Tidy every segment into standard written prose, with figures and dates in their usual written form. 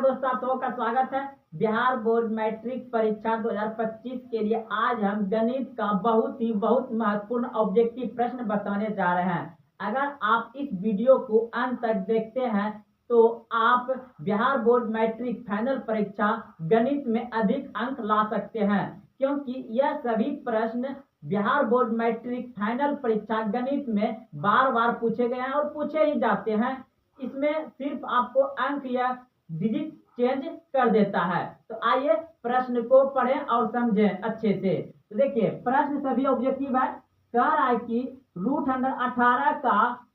दोस्तों, आप सबों का स्वागत है। बिहार बोर्ड मैट्रिक परीक्षा 2025 के लिए आज हम गणित का बहुत महत्वपूर्ण ऑब्जेक्टिव प्रश्न बताने जा रहे हैं। अगर आप इस वीडियो को अंत तक देखते हैं तो आप बिहार बोर्ड मैट्रिक फाइनल परीक्षा गणित में अधिक अंक ला सकते हैं, क्योंकि यह सभी प्रश्न बिहार बोर्ड मैट्रिक फाइनल परीक्षा गणित में बार बार पूछे गए हैं और पूछे ही जाते हैं। इसमें सिर्फ आपको अंक या डिजिट चेंज कर देता है। तो आइए प्रश्न को पढ़ें और समझें अच्छे से। तो देखिए, प्रश्न सभी ऑब्जेक्टिव है। कह रहा है कि √18 का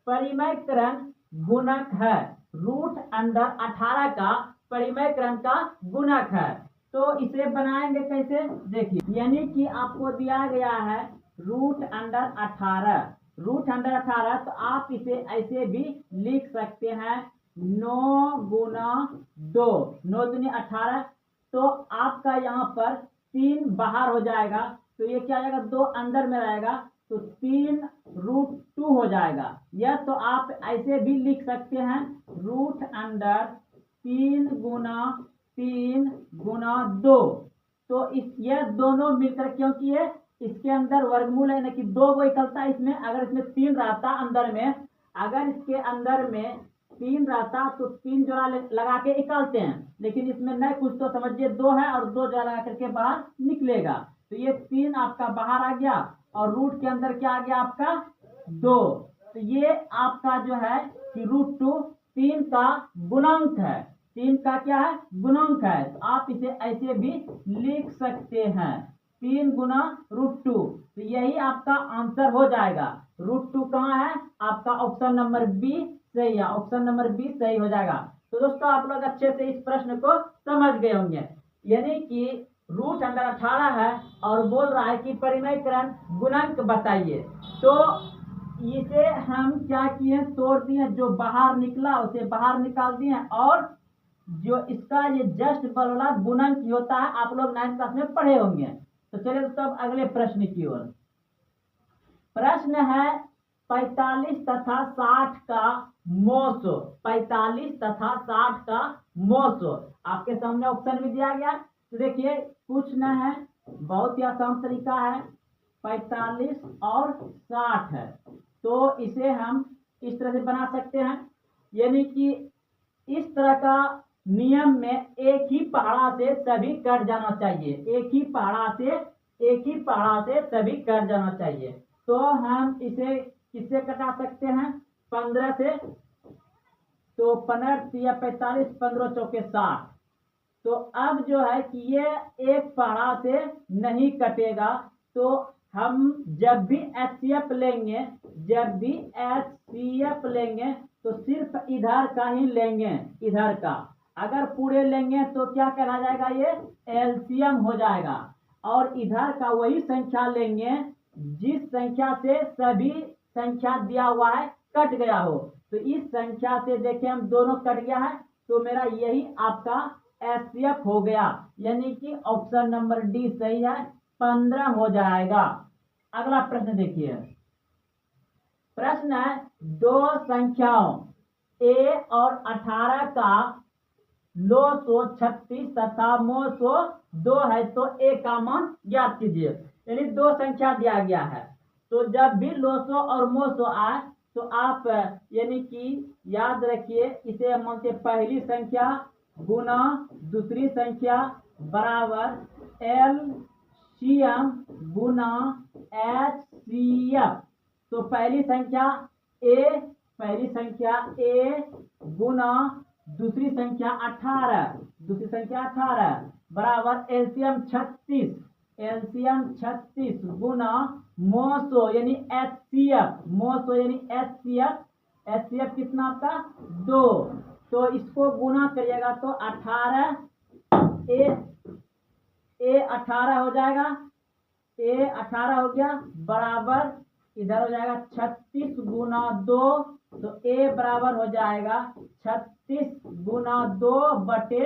परिमयकरण गुणक है। √18 का परिमयकरण का गुणक है। तो इसे बनाएंगे कैसे? देखिए, यानी कि आपको दिया गया है √18। √18 तो आप इसे ऐसे भी लिख सकते हैं 9 गुना 2, 9 दूनी 18। तो आपका यहाँ पर 3 बाहर हो जाएगा, तो ये क्या हो जाएगा, 2 अंदर में रहेगा, तो 3√2 हो जाएगा। यह तो आप ऐसे भी लिख सकते हैं √3 गुना 3 गुना 2। तो यह दोनों मिलकर, क्योंकि ये इसके अंदर वर्गमूल है, ना कि 2 वो निकलता है इसमें। अगर इसमें 3 रहता अंदर में, अगर इसके अंदर में 3 रहता तो 3 जोड़ा लगा के निकालते हैं, लेकिन इसमें नहीं, कुछ तो समझिए 2 है और 2 जोड़ा लगा करके बाहर निकलेगा। तो ये 3 आपका बाहर आ गया और रूट के अंदर क्या आ गया आपका 2। तो ये आपका जो है कि √2 3 का गुणांक है। 3 का क्या है? गुणांक है। तो आप इसे ऐसे भी लिख सकते हैं 3 गुना √2। तो यही आपका आंसर हो जाएगा। √2 कहाँ है? आपका ऑप्शन नंबर बी सही है। ऑप्शन नंबर बी सही हो जाएगा। तो दोस्तों, आप लोग अच्छे से इस प्रश्न को समझ गए होंगे। यानी कि √18 है और बोल रहा है कि परिमयकरण गुणांक बताइए। तो इसे हम क्या किए, तोड़ दिए, जो बाहर निकला उसे बाहर निकाल दिए, और जो इसका ये जस्ट वाला गुणन की होता है, आप लोग 9th क्लास में पढ़े होंगे। तो चलिए दोस्तों, अब अगले प्रश्न की ओर। प्रश्न है 45 तथा 60 का मोसो। 45 तथा 60 का मोसो आपके सामने ऑप्शन भी दिया गया। तो देखिए, कुछ न है, बहुत ही आसान तरीका है। 45 और 60 है, तो इसे हम इस तरह से बना सकते हैं। यानी कि इस तरह का नियम में एक ही पहाड़ा से सभी कट जाना चाहिए। एक ही पहाड़ा से सभी कट जाना चाहिए। तो हम इसे किससे कटा सकते हैं? 15 से। तो 15 या 45, 15 चौके 60। तो अब जो है कि ये एक पहाड़ा से नहीं कटेगा। तो हम जब भी HCF लेंगे तो सिर्फ इधर का ही लेंगे, इधर का। अगर पूरे लेंगे तो क्या कहला जाएगा, ये एलसीएम हो जाएगा। और इधर का वही संख्या लेंगे जिस संख्या से सभी संख्या दिया हुआ है कट गया हो। तो इस संख्या से देखिए, हम दोनों कट गया है, तो मेरा यही आपका HCF हो गया। यानी कि ऑप्शन नंबर डी सही है, 15 हो जाएगा। अगला प्रश्न देखिए। प्रश्न है, दो संख्याओं a और 18 का लोसो 36 तथा मोसो 2 है, तो a का मान ज्ञात कीजिए। यानी 2 संख्या दिया गया है, तो जब भी लोसो और मोसो आए तो आप यानी कि याद रखिए, इसे हम मानते पहली संख्या गुना दूसरी संख्या बराबर LCM गुना HCF। तो पहली संख्या a गुना दूसरी संख्या 18 बराबर एलसीएम 36 गुना मोसो यानी HCF कितना आपका 2। तो इसको गुना करिएगा तो 18 18 हो जाएगा। 18 हो गया बराबर, इधर हो जाएगा 36 गुना 2। तो a बराबर हो जाएगा 36 गुना 2 बटे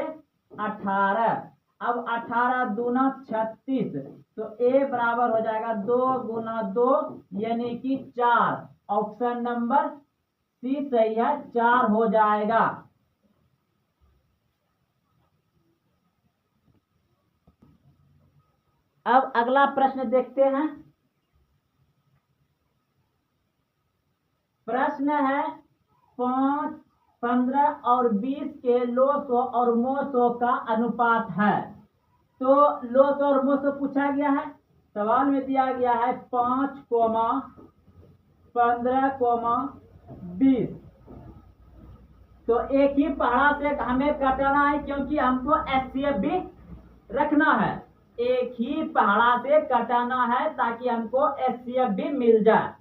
18। अब 18 दूना 36, तो a बराबर हो जाएगा 2 गुना 2 यानी कि 4। ऑप्शन नंबर सी सही है, 4 हो जाएगा। अब अगला प्रश्न देखते हैं। प्रश्न है 5, 15 और 20 के लोसो और मोसो का अनुपात है। तो लोसो और मोसो पूछा गया है। सवाल में दिया गया है 5, 15, 20। तो एक ही पहाड़ा से हमें कटाना है, क्योंकि हमको एचसीएफ भी रखना है। एक ही पहाड़ा से कटाना है ताकि हमको एचसीएफ भी मिल जाए।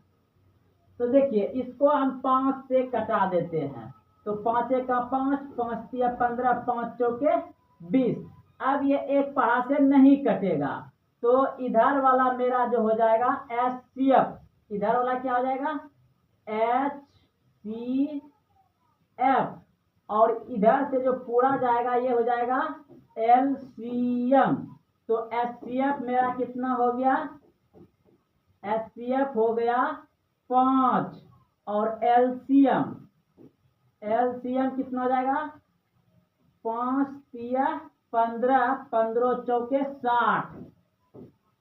तो देखिए, इसको हम 5 से कटा देते हैं। तो 5 का 5, 5 तिया 15, 5 चौके 20। अब ये एक पहाड़ा से नहीं कटेगा, तो इधर वाला मेरा जो हो जाएगा एचसीएफ, इधर वाला क्या हो जाएगा एचसीएफ, और इधर से जो पूरा जाएगा ये हो जाएगा एलसीएम। तो एचसीएफ मेरा कितना हो गया, एचसीएफ हो गया 5, और एलसीएम, एलसीएम कितना हो जाएगा 5 तिया 15, 15 चौके 60,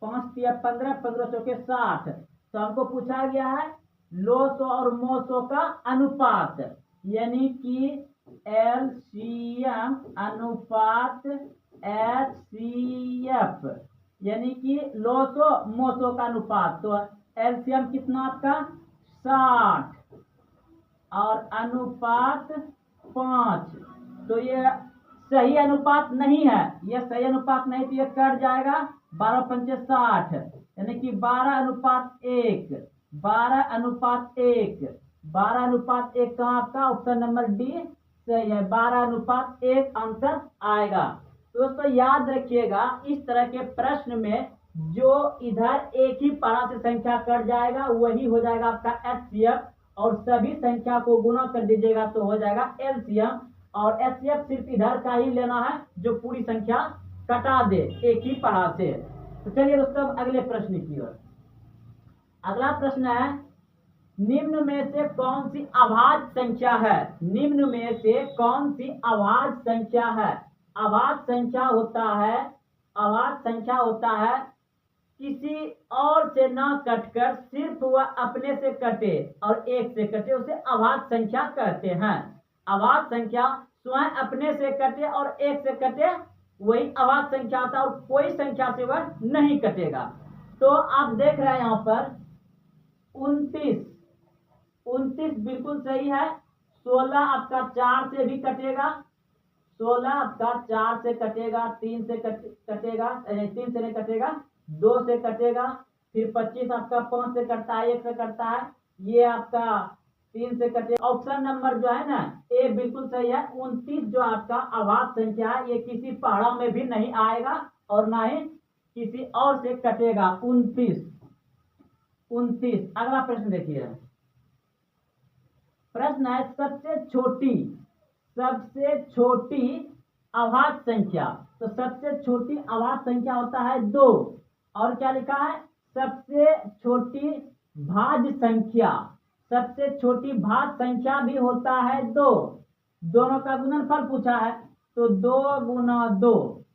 5 तिया 15, 15 चौके 60। तो हमको पूछा गया है लोसो और मोसो का अनुपात, यानी कि एलसीएम अनुपात एचसीएफ, यानी कि लोसो मोसो का अनुपात। तो एलसीएम कितना आपका 60 और अनुपात 5। तो ये सही अनुपात नहीं है, ये सही अनुपात नहीं, तो ये कट जाएगा 12 पंचे 60, यानी कि 12:1, 12:1, 12:1 का आपका ऑप्शन नंबर डी सही है, 12:1 आंसर आएगा। दोस्तों याद रखिएगा, इस तरह के प्रश्न में जो इधर एक ही पहाड़ा से संख्या कट जाएगा वही हो जाएगा आपका एचसीएफ, और सभी संख्या को गुना कर दीजिएगा तो हो जाएगा एलसीएम। और एचसीएफ सिर्फ इधर का ही लेना है जो पूरी संख्या कटा दे एक ही पहाड़ा से। तो चलिए दोस्तों अगले प्रश्न की ओर। अगला प्रश्न है, निम्न में से कौन सी अभाज्य संख्या है, निम्न में से कौन सी अभाज्य संख्या है। अभाज्य संख्या होता है, अभाज्य संख्या होता है किसी और से ना कटकर सिर्फ वह अपने से कटे और एक से कटे, उसे अभाज्य संख्या कहते हैं। अभाज्य संख्या स्वयं अपने से कटे और एक से कटे, वही अभाज्य संख्या होता है, और कोई संख्या से वह नहीं कटेगा। तो आप देख रहे हैं यहाँ पर 29, 29 बिल्कुल सही है। 16 आपका 4 से भी कटेगा, 16 आपका 4 से कटेगा, 3 से कटेगा, 3 से नहीं कटेगा, 2 से कटेगा। फिर 25 आपका 5 से कटता है, 1 से कटता है, ये आपका 3 से कटेगा। ऑप्शन नंबर जो है ना ए बिल्कुल सही है। 29 जो आपका अभाज्य संख्या है, ये किसी पहाड़ा में भी नहीं आएगा और ना ही किसी और से कटेगा। 29, 29। अगला प्रश्न देखिए, प्रश्न है सबसे छोटी, सबसे छोटी अभाज्य संख्या। तो सबसे छोटी अभाज्य संख्या होता है 2, और क्या लिखा है सबसे छोटी भाज्य संख्या, सबसे छोटी भाज्य संख्या भी होता है 2। दोनों का गुणनफल पूछा है, तो 2 गुना 2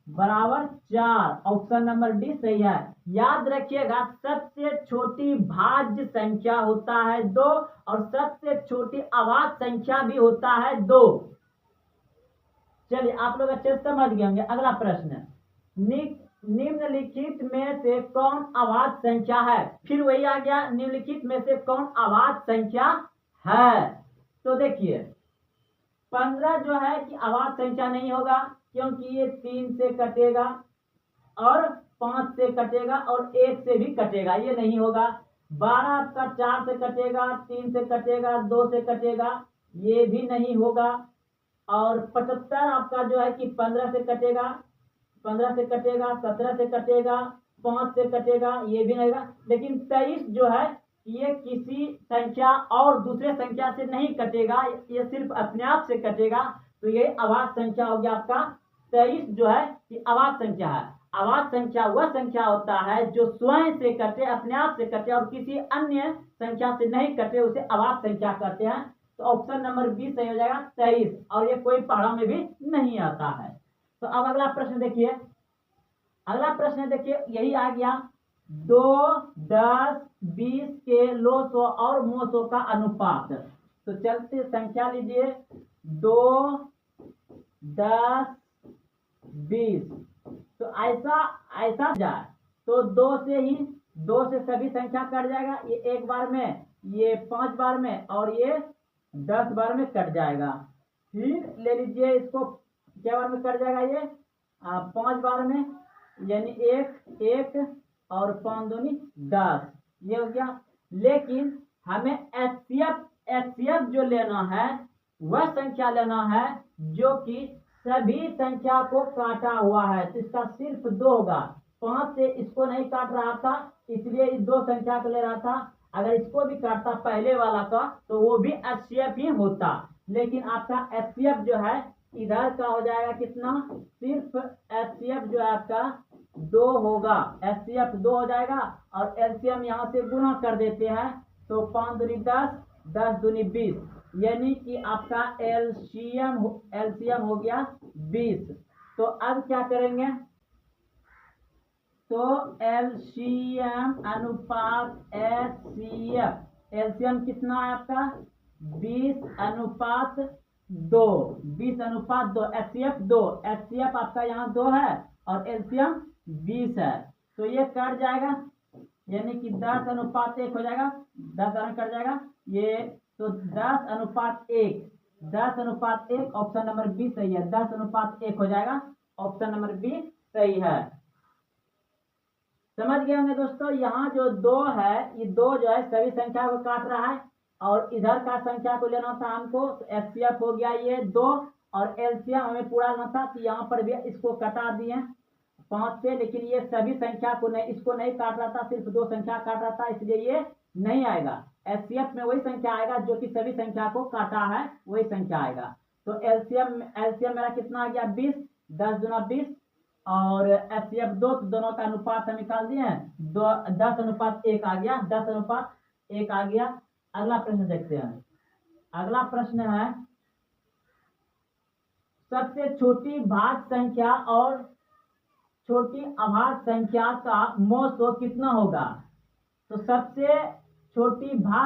बराबर 4, ऑप्शन नंबर डी सही है। याद रखिएगा, सबसे छोटी भाज्य संख्या होता है 2, और सबसे छोटी अभाज्य संख्या भी होता है 2। चलिए आप लोग अच्छे से समझ गए होंगे। अगला प्रश्न, निम्नलिखित में से कौन अभाज्य संख्या है। फिर वही आ गया, निम्नलिखित में से कौन अभाज्य संख्या है। तो देखिए 15 जो है कि अभाज्य संख्या नहीं होगा, क्योंकि ये 3 से कटेगा और 5 से कटेगा और 1 से भी कटेगा, ये नहीं होगा। 12 आपका 4 से कटेगा, 3 से कटेगा, 2 से कटेगा, ये भी नहीं होगा। और 75 आपका जो है कि 15 से कटेगा, 15 से कटेगा, 17 से कटेगा, 5 से कटेगा, ये भी नहीं होगा। लेकिन 23 जो है ये किसी संख्या और दूसरे संख्या से नहीं कटेगा, ये सिर्फ अपने आप से कटेगा। तो ये अभाज्य संख्या हो गया आपका 23 जो है कि अभाज्य संख्या है। अभाज्य संख्या वह संख्या होता है जो स्वयं से कटे, अपने आप से कटे और किसी अन्य संख्या से नहीं कटे, उसे अभाज्य संख्या कहते हैं। तो ऑप्शन नंबर बी सही हो जाएगा 23, और ये कोई पहाड़ा में भी नहीं आता है। तो अब अगला प्रश्न देखिए, अगला प्रश्न देखिए, यही आ गया 2, 10, 20 के लोसो और मोसो का अनुपात। तो चलते संख्या लीजिए 2, 10, 20। तो ऐसा ऐसा जाए तो 2 से सभी संख्या कट जाएगा, ये एक बार में, ये 5 बार में और ये 10 बार में कट जाएगा। फिर ले लीजिए इसको, क्या बार में कट जाएगा ये 5 बार में, यानी 1 और 5 दूनी 10, ये हो गया। लेकिन हमें एचसीएफ जो लेना है वह संख्या लेना है जो कि सभी संख्या को काटा हुआ है, तो इसका सिर्फ 2 होगा। 5 से इसको नहीं काट रहा था, इसलिए इस 2 संख्या को ले रहा था। अगर इसको भी काटता पहले वाला का तो वो भी एचसीएफ ही होता। लेकिन आपका एचसीएफ जो है इधर का हो जाएगा कितना, सिर्फ एचसीएफ जो है आपका 2 होगा, एचसीएफ 2 हो जाएगा। और एलसीएम यहाँ से गुणा कर देते हैं, तो 5 दूनी 10, 10 दूनी 20, यानी कि आपका एलसीएम हो गया 20। तो अब क्या करेंगे, तो एलसीएम अनुपात एचसीएफ, एलसीएम कितना है आपका 20:2, 20:2, एचसीएफ 2, एचसीएफ आपका यहाँ 2 है और एलसीएम 20 है। तो ये कट जाएगा, यानी कि 10:1 हो जाएगा, 10 कट जाएगा ये, तो 10:1, 10:1, ऑप्शन नंबर बी सही है, 10:1 हो जाएगा, ऑप्शन नंबर बी सही है। समझ गए होंगे दोस्तों, यहाँ जो 2 है, ये 2 जो है सभी संख्या को काट रहा है और इधर का संख्या को लेना था हमको, तो एचसीएफ हो गया ये 2 और एलसीएम हमें पूरा लेना था, तो यहाँ पर भी इसको कटा दिए 5 से। लेकिन ये सभी संख्या को नहीं, इसको नहीं काट रहा था, सिर्फ 2 संख्या काट रहा था, इसलिए ये नहीं आएगा। एचसीएफ में वही संख्या आएगा जो कि सभी संख्या को काटा है, वही संख्या आएगा। तो एलसीएम मेरा कितना आ गया 20, 10 दूना 20 और एचसीएफ 2, तो दोनों का अनुपात हम निकाल दिए हैं, 10:1 आ गया, 10:1 आ गया। अगला प्रश्न देखते हैं। अगला प्रश्न है, सबसे छोटी भाज्य संख्या और छोटी अभाज्य संख्या का मोसो कितना होगा। तो सबसे छोटी भाज्य